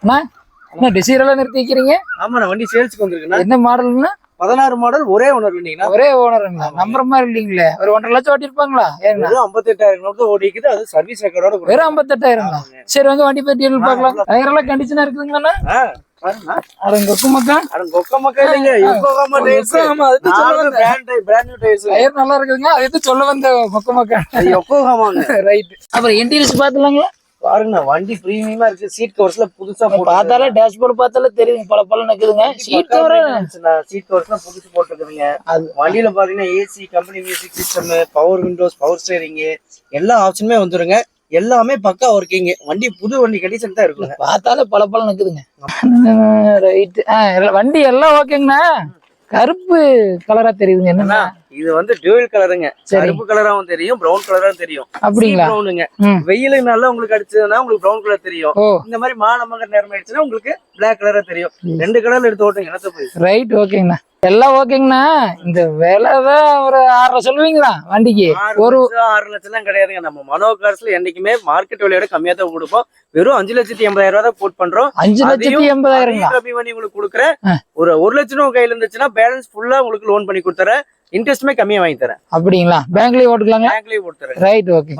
என்ன டிசைர் எல்லாம் நிறுத்தி வைக்கிறீங்க? ஆமாண்ணா, வண்டி சேல்ஸுக்கு வந்திருக்குண்ணா. என்ன மாடல்னா? 16 மாடல், ஒரே ஓனர் இல்லைங்களா? ஒரே ஓனருங்களா? நம்புற மாதிரி இல்லீங்களே. ஒரு 1.5 லட்சம் ஓட்டிருப்பாங்களா? ஏன்னா 58,000 கிலோமீட்டர் ஓடிக்குது. அது சர்வீஸ் ரெக்கார்டோட வெறும் 58,000ங்களா? சரி வந்து வண்டி பத்தி டீல் பார்க்கலாம். டயர் எல்லாம் கண்டிஷனா இருக்குங்களா? டயர் நல்லா இருக்குதுங்க. அது எது சொல்ல வந்த மொக்க ரைட். அப்புறம் இன்டீரியர்ஸ் பாத்துலாங்களா? பாருங்க, வண்டி பிரீமியமா இருக்கு. சீட் கவர்ஸ்ல புதுசா பார்த்தாலே டேஷ்போர்ட் பார்த்தாலே தெரியும் பல பல நிக்குதுங்க. சீட் கவர்ஸ்லாம் புதுசு போட்டுருக்குதுங்க. வண்டியில பாத்தீங்கன்னா AC, company music system, power Windows, power steering எல்லா ஆப்ஷனுமே வந்துருங்க. எல்லாமே பக்கா ஒர்க்கிங். வண்டி புது வண்டி கண்டிஷன் தான் இருக்குங்க. பார்த்தாலே பல பல நிக்குதுங்க. ரைட். வண்டி எல்லாம் ஓகேங்கண்ணா. கருப்பு கலரா தெரியுதுங்க. என்னன்னா இது வந்து டியூவல் கலருங்க. கருப்பு கலராவும் தெரியும், பிரவுன் கலராவும் தெரியும். அப்படிங்களா? பிரவுனுங்க. வெயிலு நல்லா உங்களுக்கு அடிச்சதுன்னா உங்களுக்கு பிரவுன் கலர் தெரியும். இந்த மாதிரி மானமங்க நேரம் ஆயிடுச்சுன்னா உங்களுக்கு பிளாக் கலரா தெரியும். 2 கலர்ல எடுத்து ஓட்டுங்க. என்னத்த போய் ரைட். ஓகேங்கண்ணா, எல்லாம் ஓகேங்கண்ணா. இந்த விலைதான் ஒரு 6 சொல்லுவீங்களா வண்டிக்கு? ஒரு 6 லட்சம் கிடையாதுங்க. நம்ம மனோ கார்ஸ்ல என்னைக்குமே மார்க்கெட் விலையோட கம்மியா தான் கொடுப்போம். வெறும் 5,80,000 தான் போட் பண்றோம். 5,80,000 உங்களுக்கு கொடுக்குறேன். ஒரு 1 லட்சம் கையில இருந்துச்சுன்னா பேலன்ஸ் ஃபுல்லா உங்களுக்கு லோன் பண்ணி கொடுத்துறேன். இன்ட்ரெஸ்ட்மே கம்மியா வாங்கி தரேன். அப்படிங்களா? பேங்க்லயே ஓட்டுக்கலாங்க? பேங்க்லயே போட்டு தரேன். ரைட். ஓகே.